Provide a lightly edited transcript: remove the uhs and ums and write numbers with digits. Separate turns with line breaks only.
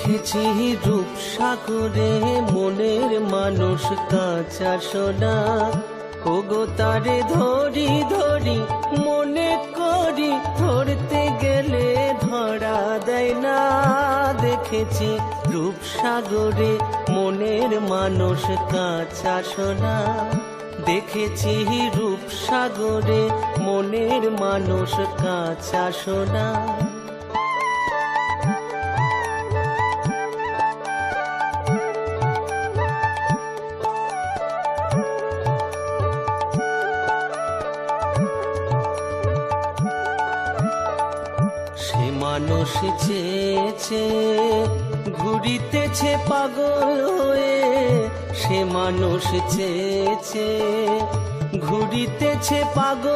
দেখেছি রূপসাগরে মনের মানুষ কাঁচা সোনা, ওগো তারে ধরি ধরি মনে করি ধরতে গেলে ধরা দেয় না। দেখেছি রূপসাগরে মনের মানুষ কাঁচা সোনা, দেখেছি রূপসাগরে মনের মানুষ কাঁচা সোনা। সে মানুষ চেয়েছে ঘুরিতেছে পাগল হয়ে, সে মানুষ চেয়েছে ঘুরিতেছে পাগল।